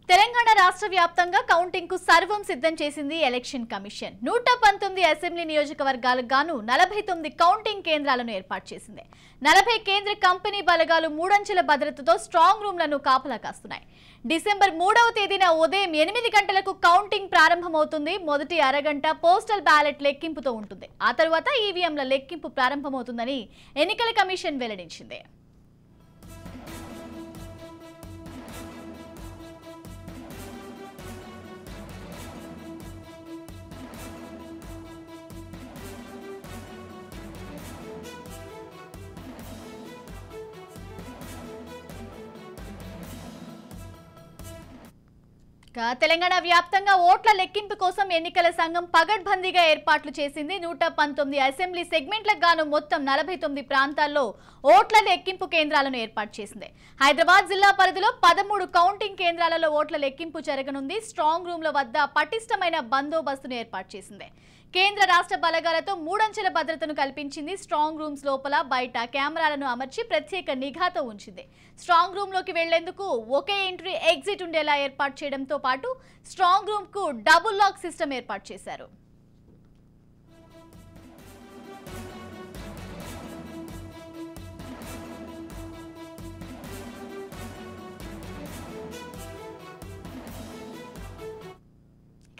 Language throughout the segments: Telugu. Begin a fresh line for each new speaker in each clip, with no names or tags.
తెలంగాణ రాష్ట్ర వ్యాప్తంగా కౌంటింగ్ కు సర్వం సిద్ధం చేసింది ఎలక్షన్ కమిషన్. 119 అసెంబ్లీ నియోజకవర్గాలకు గాను 49 కౌంటింగ్ కేంద్రాలను ఏర్పాటు చేసింది. 40 కేంద్ర కంపెనీ బలగాలు మూడంచెల భద్రతతో స్ట్రాంగ్ రూమ్లను కాపలా కాస్తున్నాయి. డిసెంబర్ 3వ తేదీన ఉదయం 8 గంటలకు కౌంటింగ్ ప్రారంభమవుతుంది. మొదటి అరగంట పోస్టల్ బ్యాలెట్ లెక్కింపుతో ఉంటుంది. ఆ తర్వాత ఈవీఎంల లెక్కింపు ప్రారంభమవుతుందని ఎన్నికల కమిషన్ వెల్లడించింది. తెలంగాణ వ్యాప్తంగా ఓట్ల లెక్కింపు కోసం ఎన్నికల సంఘం పగడ్బందీగా ఏర్పాట్లు చేసింది. 119 అసెంబ్లీ సెగ్మెంట్లకు గాను మొత్తం 49 ప్రాంతాల్లో ఓట్ల లెక్కింపు కేంద్రాలను ఏర్పాటు చేసింది. హైదరాబాద్ జిల్లా పరిధిలో 13 కౌంటింగ్ కేంద్రాలలో ఓట్ల లెక్కింపు జరగనుంది. స్ట్రాంగ్ రూమ్ల వద్ద పటిష్టమైన బందోబస్తును ఏర్పాటు చేసింది. కేంద్ర రాష్ట్ర బలగాలతో మూడంచెల భద్రతను కల్పించింది. స్ట్రాంగ్ రూమ్స్ లోపల బయట కెమెరాలను అమర్చి ప్రత్యేక నిఘాతో ఉంచింది. స్ట్రాంగ్ రూమ్ లోకి వెళ్లేందుకు ఒకే ఎంట్రీ ఎగ్జిట్ ఉండేలా ఏర్పాటు చేయడంతో పాటు స్ట్రాంగ్ రూమ్ కు డబుల్ లాక్ సిస్టమ్ ఏర్పాటు చేశారు.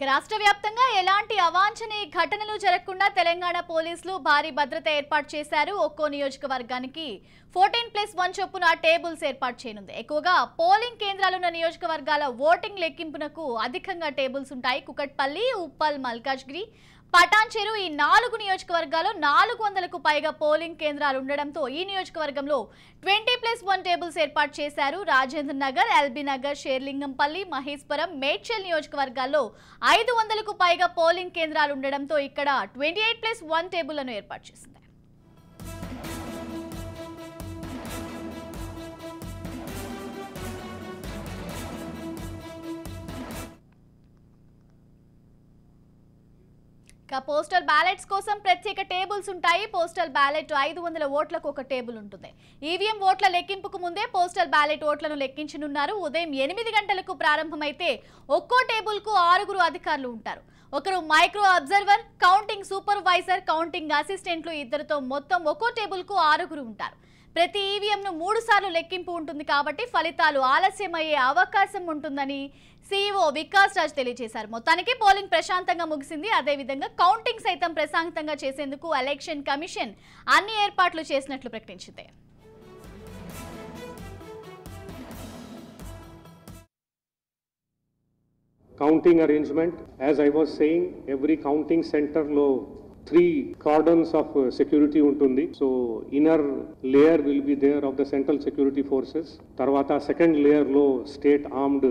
రాష్ట్ర వ్యాప్తంగా ఎలాంటి అవాంఛనీయ ఘటనలు జరగకుండా తెలంగాణ పోలీసులు భారీ భద్రత ఏర్పాటు చేశారు. ఒక్కో నియోజకవర్గానికి 14+1 చొప్పున టేబుల్స్ ఏర్పాటు చేయనుంది. ఎక్కువగా పోలింగ్ కేంద్రాలున్న నియోజకవర్గాల ఓటింగ్ లెక్కింపునకు అధికంగా టేబుల్స్ ఉంటాయి. కుకట్పల్లి, ఉప్పల్, మల్కాజ్గిరి, పటాన్చెరు ఈ 4 నియోజకవర్గాల్లో 400కు పైగా పోలింగ్ కేంద్రాలు ఉండడంతో ఈ నియోజకవర్గంలో 20+1 టేబుల్స్ ఏర్పాటు చేశారు. రాజేంద్ర నగర్, ఎల్బీ నగర్, షేర్లింగంపల్లి, మహేశ్వరం, మేడ్చల్ నియోజకవర్గాల్లో 500కు పైగా పోలింగ్ కేంద్రాలు ఉండడంతో ఇక్కడ 28+1 టేబుల్లను ఏర్పాటు చేసింది. పోస్టల్ బ్యాలెట్స్ కోసం ప్రత్యేక టేబుల్స్ ఉంటాయి. పోస్టల్ బ్యాలెట్ 500 ఓట్లకు ఒక టేబుల్ ఉంటుంది. ఈవీఎం ఓట్ల లెక్కింపుకు ముందే పోస్టల్ బ్యాలెట్ ఓట్లను లెక్కించనున్నారు. ఉదయం 8 గంటలకు ప్రారంభమైతే ఒక్కో టేబుల్ కు 6 అధికారులు ఉంటారు. ఒకరు micro observer, counting supervisor, counting అసిస్టెంట్లు, ఇద్దరితో మొత్తం ఒక్కో టేబుల్ కు 6 ఉంటారు. ప్రతి ఈవీఎంను 3 సార్లు లెక్కింపు ఉంటుంది కాబట్టి ఫలితాలు ఆలస్యమయ్యే అవకాశం ఉంటుందని సీఈఓ వికాస్ రాజ్ తెలియజేశారు. మొత్తానికి పోలింగ్ ప్రశాంతంగా ముగిసింది. అదేవిధంగా కౌంటింగ్ సైతం ప్రశాంతంగా చేసేందుకు ఎలక్షన్ కమిషన్ అన్ని ఏర్పాట్లు చేసినట్లు ప్రకటించింది.
Counting arrangement, as I was saying, every counting center lo 3 cordons of security untundi. So inner layer will be there of the central security forces. Tarvata second layer lo state armed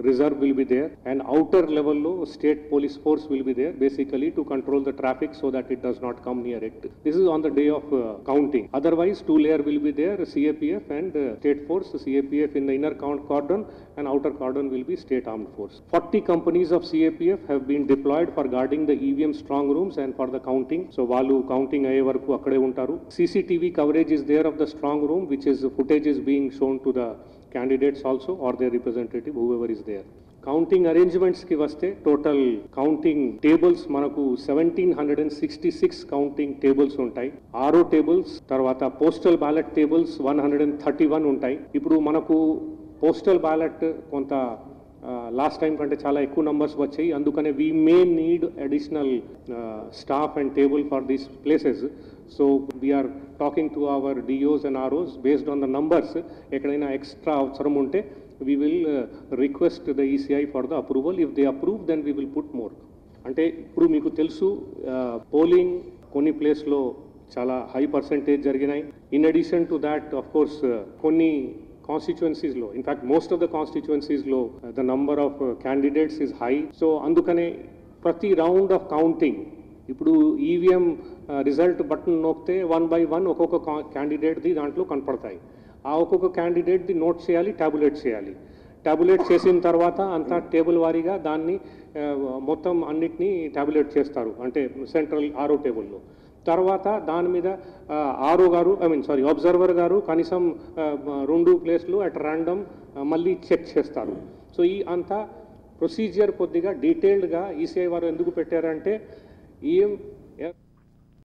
reserve will be there, and outer level lo state police force will be there basically to control the traffic so that it does not come near it. This is on the day of counting. Otherwise 2 layer will be there, CAPF and state force. CAPF in the inner cordon and outer cordon will be state armed force. 40 companies of CAPF have been deployed for guarding the EVM strong rooms and for the counting. So valu counting aye varaku akkade untaru. CCTV coverage is there of the strong room, which is footage is being shown to the candidates also or their representative, whoever is there. Counting arrangements ki vaste total counting tables manaku 1766 counting tables untai. RO tables tarvata postal ballot tables 131 untai. Ippudu manaku postal ballot konta last time కంటే చాలా ఎక్కువ నంబర్స్ వచ్చాయి. అందుకనే we may need additional staff and table for these places. So we are talking to our DOs and ROs based on the numbers. ఎక్కడైనా ఎక్స్ట్రా అవసరం ఉంటే we will request the ECI for the approval. If they approve then we will put more. అంటే ఇప్పుడు మీకు తెలుసు పోలింగ్ కొన్ని ప్లేస్లో చాలా హై పర్సెంటేజ్ జరిగినాయి. In addition to that of course కొన్ని constituencies low. In fact, most of the constituencies low. The number of candidates is high. So, andukane prati round of counting, ఇప్పుడు ఈవీఎం రిజల్ట్ బటన్ నొక్కితే 1 by 1 ఒక్కొక్క క్యాండిడేట్ది దాంట్లో కనపడతాయి. ఆ ఒక్కొక్క క్యాండిడేట్ది నోట్ చేయాలి, టాబులేట్ చేయాలి. టాబులేట్ చేసిన తర్వాత అంతా టేబుల్ వారీగా దాన్ని మొత్తం అన్నిటినీ టాబులేట్ చేస్తారు, అంటే సెంట్రల్ ఆర్ఓ టేబుల్లో. తర్వాత దాని మీద ఆర్ఓ గారు అబ్జర్వర్ గారు కనీసం 2 ప్లేస్లు అట్ ర్యాండమ్ మళ్ళీ చెక్ చేస్తారు. సో ఈ అంతా ప్రొసీజర్ కొద్దిగా డీటెయిల్డ్గా ఈసీఐ వారు ఎందుకు పెట్టారంటే ఏం